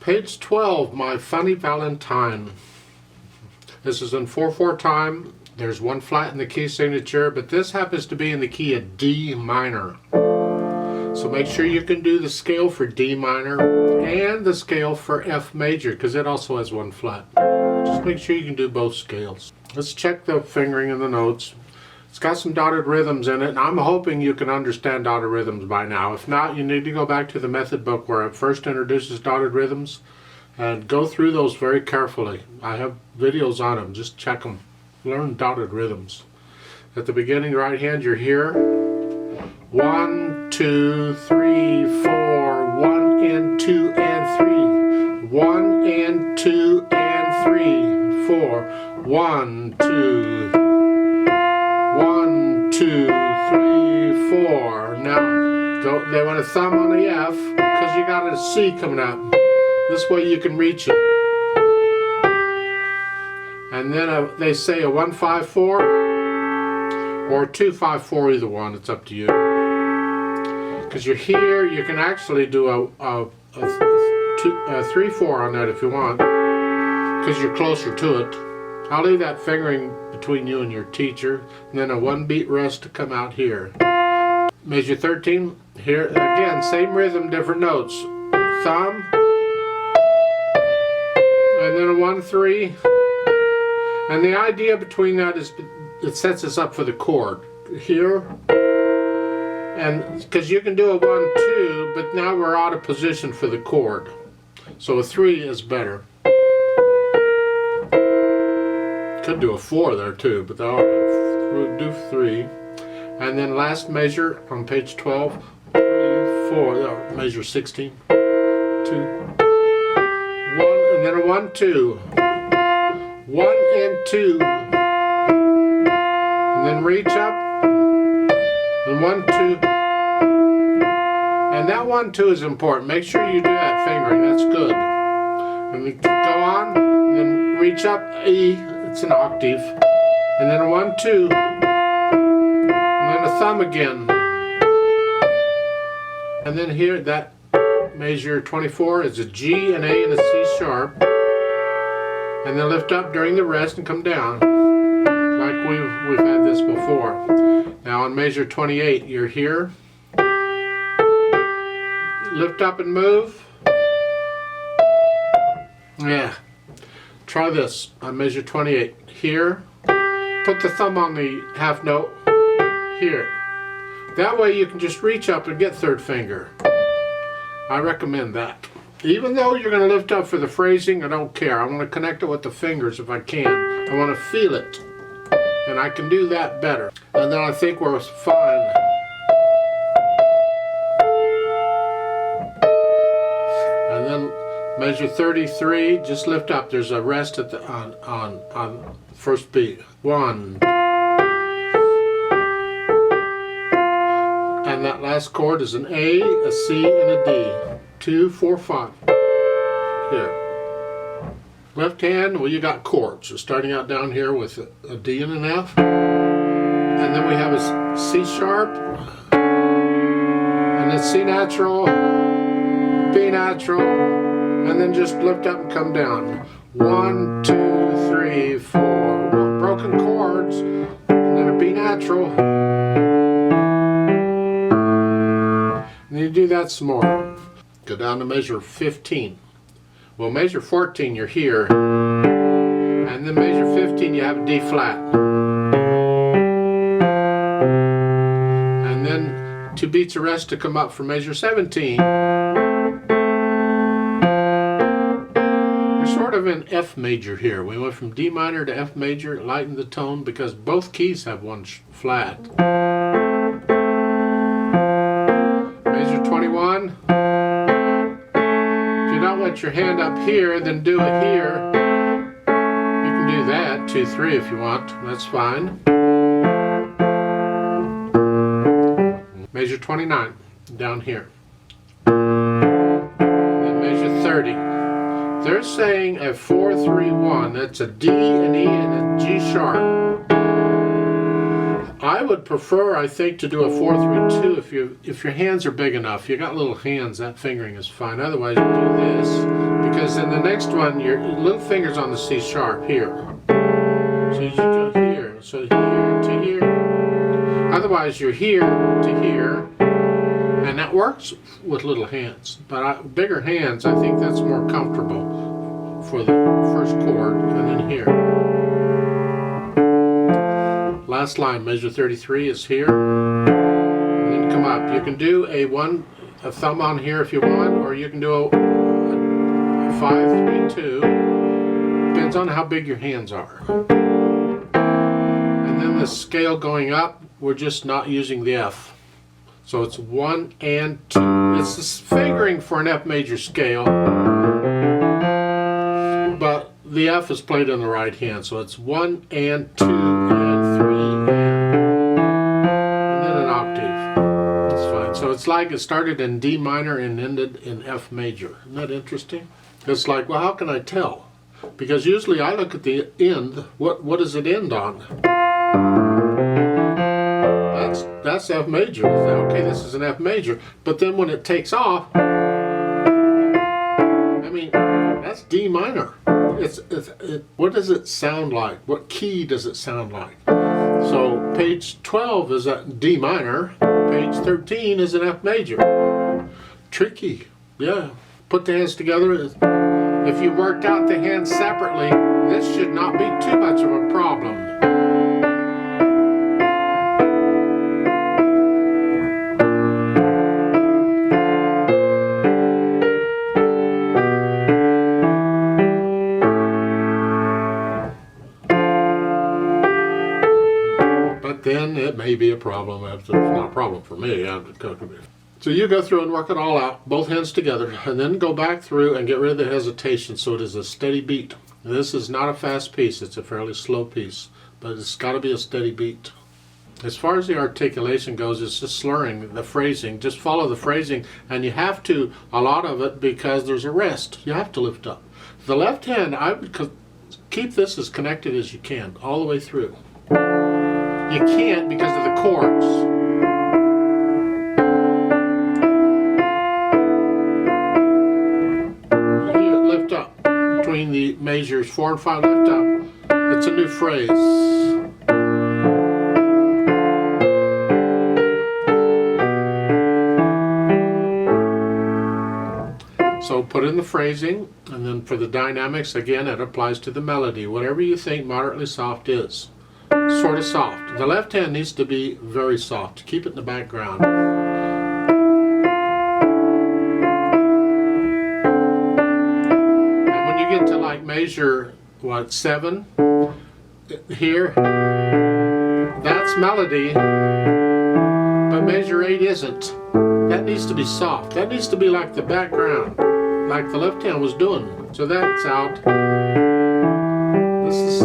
Page 12, My Funny Valentine. This is in 4/4 time. There's one flat in the key signature, but this happens to be in the key of D minor. So make sure you can do the scale for D minor and the scale for F major, because it also has one flat. Just make sure you can do both scales. Let's check the fingering in the notes. It's got some dotted rhythms in it, and I'm hoping you can understand dotted rhythms by now. If not, you need to go back to the method book where it first introduces dotted rhythms and go through those very carefully. I have videos on them. Just check them. Learn dotted rhythms. At the beginning right hand, you're here. 1, 2, 3, 4. 1 and 2 and 3. 1 and 2 and 3, 4. 1, 2, 1, 2, 3, 4. Now, they want a thumb on the F because you got a C coming up. This way you can reach it. And then they say a 1-5-4 or a 2-5-4, either one. It's up to you. Because you're here, you can actually do a 3-4 on that if you want, because you're closer to it. I'll leave that fingering between you and your teacher, and then a 1-beat rest to come out here. Measure 13, here again, same rhythm, different notes. Thumb, and then a 1-3, and the idea between that is it sets us up for the chord here, and because you can do a 1-2, but now we're out of position for the chord, so a 3 is better. Could do a 4 there too, but we'll do 3. And then last measure on page 12, 3, 4, measure 16, 2, 1, and then a 1-2, 1 and 2, and then reach up, and 1-2, and that 1-2 is important. Make sure you do that fingering. That's good. And we go on, and then reach up, E. It's an octave, and then a 1-2, and then a thumb again, and then here that measure 24 is a G, an A, and a C sharp, and then lift up during the rest and come down, like we've had this before. Now on measure 28, you're here, lift up and move. Yeah. Try this on measure 28. Here, put the thumb on the half note here. That way you can just reach up and get third finger. I recommend that. Even though you're going to lift up for the phrasing, I don't care. I want to connect it with the fingers if I can. I want to feel it. And I can do that better. And then I think we're fine. And then measure 33, just lift up. There's a rest at the on first beat. 1. And that last chord is an A, a C, and a D. 2, 4, 5. Here. Left hand, well, you got chords. So starting out down here with a D and an F. And then we have a C sharp, and a C natural, B natural, and then just lift up and come down. 1, 2, 3, 4. Broken chords, and then a B natural. And you do that some more. Go down to measure 15. Well, measure 14, you're here. And then measure 15, you have a D flat. And then 2 beats of rest to come up for measure 17. Sort of in F major here. We went from D minor to F major, lightened the tone because both keys have one flat. Measure 21. If you don't let your hand up here, then do it here. You can do that, 2, 3 if you want. That's fine. Measure 29, down here. Then measure 30. They're saying a 4-3-1. That's a D, an E, and a G sharp. I I would prefer, I think, to do a 4 through 2 if your hands are big enough. You got little hands, that fingering is fine. Otherwise, you do this, because in the next one, your little finger's on the C sharp here. So you go here, so here to here. Otherwise, you're here to here, and that works with little hands. But bigger hands, I think that's more comfortable for the first chord, and then here. Last line, measure 33 is here, and then come up. You can do a thumb on here if you want, or you can do a 5, 3, 2. Depends on how big your hands are. And then the scale going up, we're just not using the F. So it's 1 and 2. It's the fingering for an F major scale, but the F is played in the right hand, so it's 1 and 2 and 3 and then an octave. That's fine. So it's like it started in D minor and ended in F major. Isn't that interesting? It's like, well, how can I tell? Because usually I look at the end. What does it end on? That's F major. Okay, this is an F major. But then when it takes off, I mean, that's D minor. What does it sound like? What key does it sound like? So page 12 is a D minor. Page 13 is an F major. Tricky. Yeah. Put the hands together. If you worked out the hands separately, this should not be too much of a problem. Then it may be a problem. It's not a problem for me. So you go through and work it all out, both hands together, and then go back through and get rid of the hesitation so it is a steady beat. This is not a fast piece. It's a fairly slow piece, but it's got to be a steady beat. As far as the articulation goes, it's just slurring, the phrasing. Just follow the phrasing, and you have to, a lot of it, because there's a rest. You have to lift up. The left hand, I would keep this as connected as you can, all the way through. You can't because of the chords. You lift up between the measures 4 and 5. Lift up. It's a new phrase. So put in the phrasing, and then for the dynamics, again, it applies to the melody. Whatever you think moderately soft is. Sort of soft. The left hand needs to be very soft. Keep it in the background. And when you get to like measure, 7? Here, that's melody, but measure 8 isn't. That needs to be soft. That needs to be like the background, like the left hand was doing. So that's out. This is.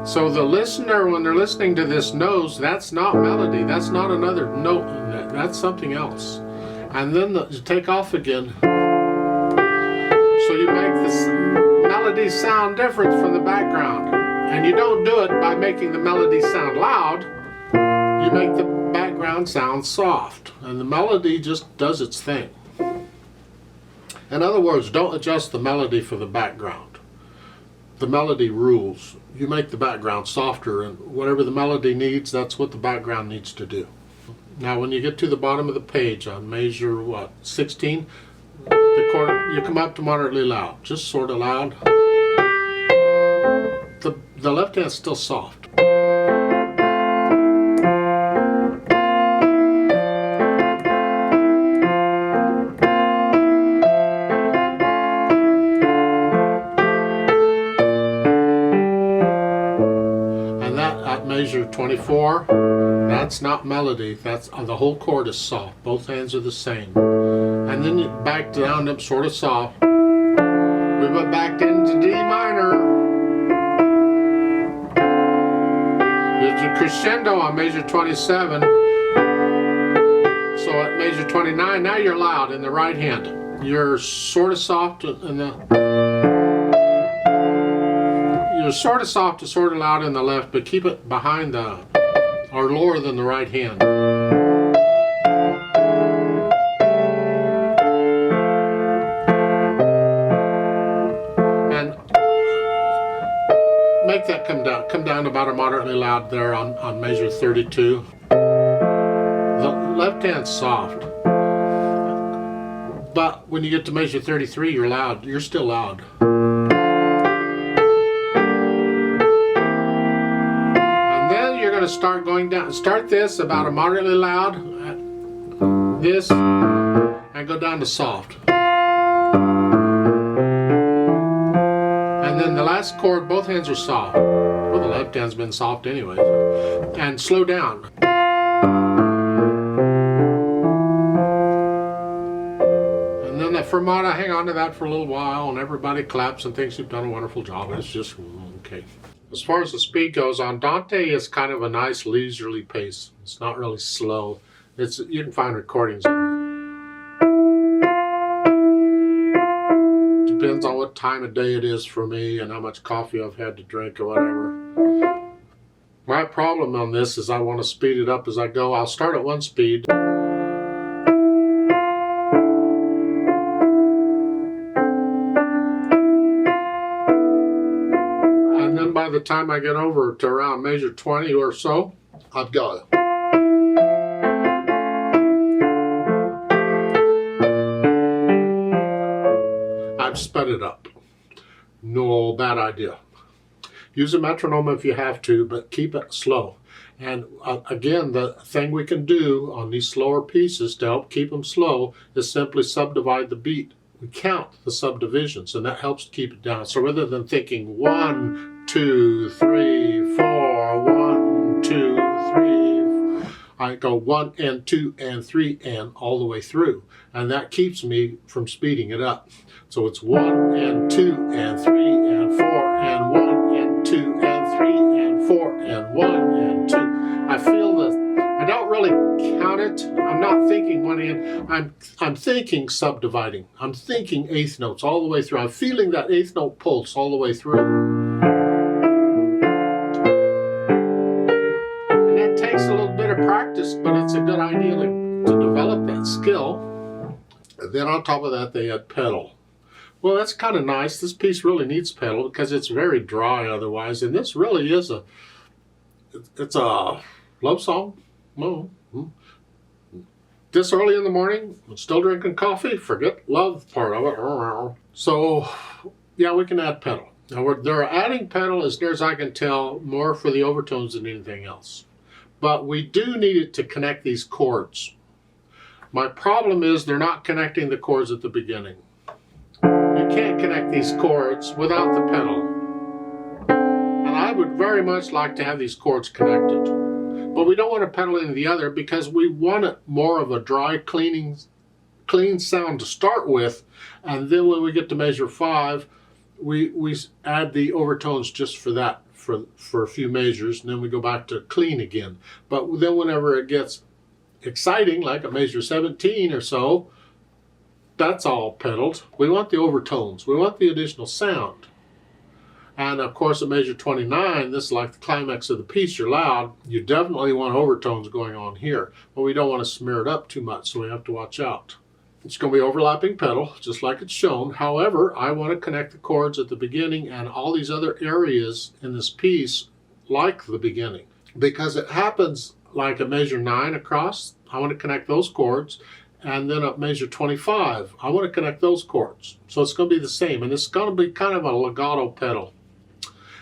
So the listener, when they're listening to this, knows that's not melody. That's not another note. That's something else. And then you take off again. So you make this melody sound different from the background. And you don't do it by making the melody sound loud. You make the background sound soft. And the melody just does its thing. In other words, don't adjust the melody for the background. The melody rules. You make the background softer, and whatever the melody needs, that's what the background needs to do. Now when you get to the bottom of the page on measure 16, the chord, you come up to moderately loud, just sort of loud. The left hand's still soft. Measure 24, that's not melody, that's the whole chord is soft, both hands are the same. And then you back down up sort of soft. We went back into D minor. There's a crescendo on measure 27. So at measure 29, now you're loud in the right hand. You're sort of soft in the sort of soft to sort of loud in the left, but keep it behind the or lower than the right hand. And make that come down about a moderately loud there on measure 32. The left hand's soft, but when you get to measure 33, you're loud. You're still loud. And then you're going to start going down. Start this about a moderately loud, this, and go down to soft. And then the last chord, both hands are soft. Well, the left hand's been soft anyway. And slow down. And then the fermata, hang on to that for a little while, and everybody claps and thinks you've done a wonderful job. It's just okay. As far as the speed goes, Andante is kind of a nice leisurely pace. It's not really slow. You can find recordings of it. Depends on what time of day it is for me and how much coffee I've had to drink or whatever. My problem on this is I want to speed it up as I go. I'll start at one speed. And then by the time I get over to around measure 20 or so, I've got it. I've sped it up. No, bad idea. Use a metronome if you have to, but keep it slow. And again, the thing we can do on these slower pieces to help keep them slow is simply subdivide the beat. We count the subdivisions, and that helps to keep it down. So rather than thinking 1, 2, 3, 4, 1, 2, 3, I go 1 and 2 and 3 and all the way through. And that keeps me from speeding it up. So it's 1 and 2 and 3 and 4 and 1 and 2 and 3 and 4 and 1 and 2. I feel that I don't really count it. I'm not thinking one hand. I'm thinking subdividing. I'm thinking eighth notes all the way through. I'm feeling that eighth note pulse all the way through. And that takes a little bit of practice, but it's a good idea to develop that skill. And then on top of that, they add pedal. Well, that's kind of nice. This piece really needs pedal because it's very dry otherwise. And this really is it's a love song. No. This early in the morning, still drinking coffee, forget love part of it. So, yeah, we can add pedal. Now, they're adding pedal, as near as I can tell, more for the overtones than anything else. But we do need it to connect these chords. My problem is they're not connecting the chords at the beginning. You can't connect these chords without the pedal. And I would very much like to have these chords connected. But we don't want to pedal into the other because we want it more of a dry, clean sound to start with. And then when we get to measure 5, we add the overtones just for that, for a few measures. And then we go back to clean again. But then whenever it gets exciting, like at measure 17 or so, that's all pedaled. We want the overtones. We want the additional sound. And of course at measure 29, this is like the climax of the piece. You're loud. You definitely want overtones going on here. But we don't want to smear it up too much, so we have to watch out. It's going to be overlapping pedal, just like it's shown. However, I want to connect the chords at the beginning and all these other areas in this piece like the beginning. Because it happens like a measure 9 across, I want to connect those chords. And then at measure 25, I want to connect those chords. So it's going to be the same. And it's going to be kind of a legato pedal.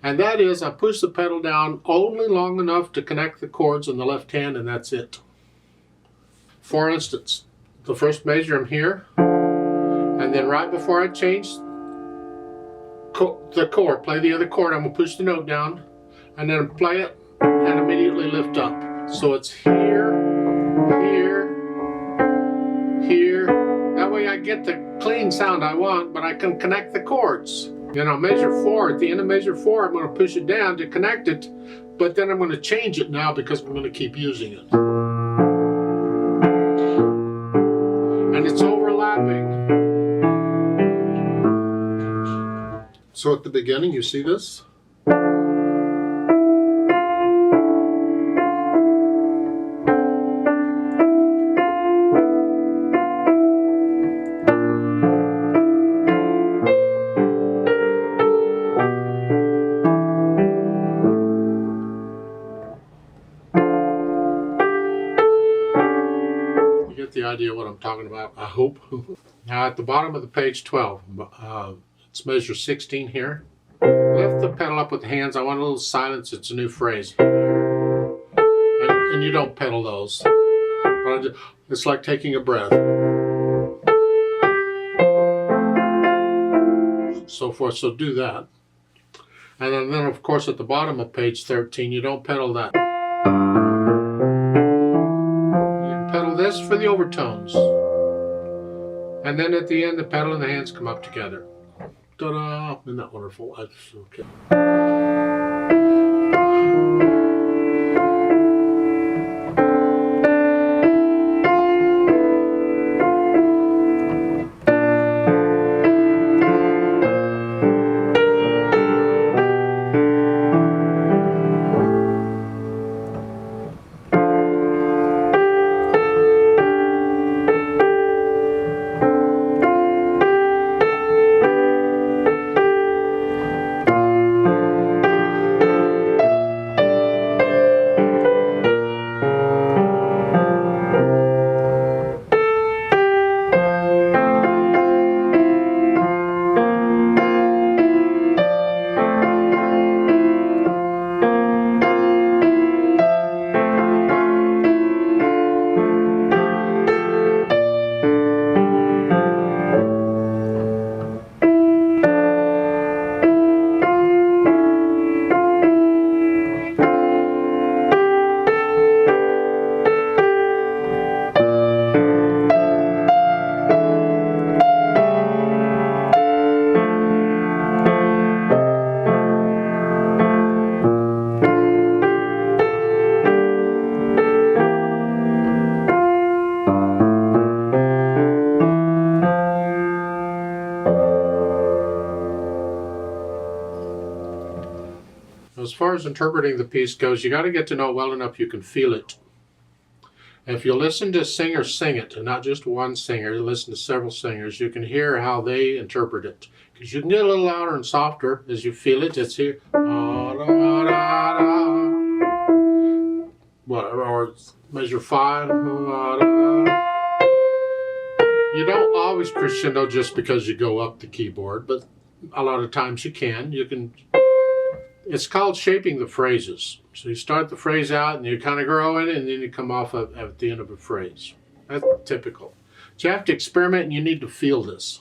And that is, I push the pedal down only long enough to connect the chords in the left hand, and that's it. For instance, the first measure I'm here, and then right before I change the chord, play the other chord, I'm going to push the note down, and then play it, and immediately lift up. So it's here, here, here. That way I get the clean sound I want, but I can connect the chords. You know, measure 4, at the end of measure 4, I'm going to push it down to connect it, but then I'm going to change it now because I'm going to keep using it. And it's overlapping. So at the beginning, you see this? I'm talking about, I hope. Now at the bottom of the page 12, it's measure 16 here. Lift the pedal up with the hands. I want a little silence. It's a new phrase. And you don't pedal those. But it's like taking a breath. So forth. So do that. And then of course at the bottom of page 13, you don't pedal that. You pedal this for the overtones. And then at the end, the pedal and the hands come up together. Ta-da! Isn't that wonderful? That's okay. As far as interpreting the piece goes, you got to get to know it well enough you can feel it. If you listen to a singer sing it, and not just one singer, you listen to several singers, you can hear how they interpret it. Because you can get a little louder and softer as you feel it. It's here. Or measure 5. You don't always crescendo just because you go up the keyboard, but a lot of times you can. It's called shaping the phrases. So you start the phrase out and you kind of grow in it, and then you come off at the end of a phrase. That's typical. So you have to experiment and you need to feel this.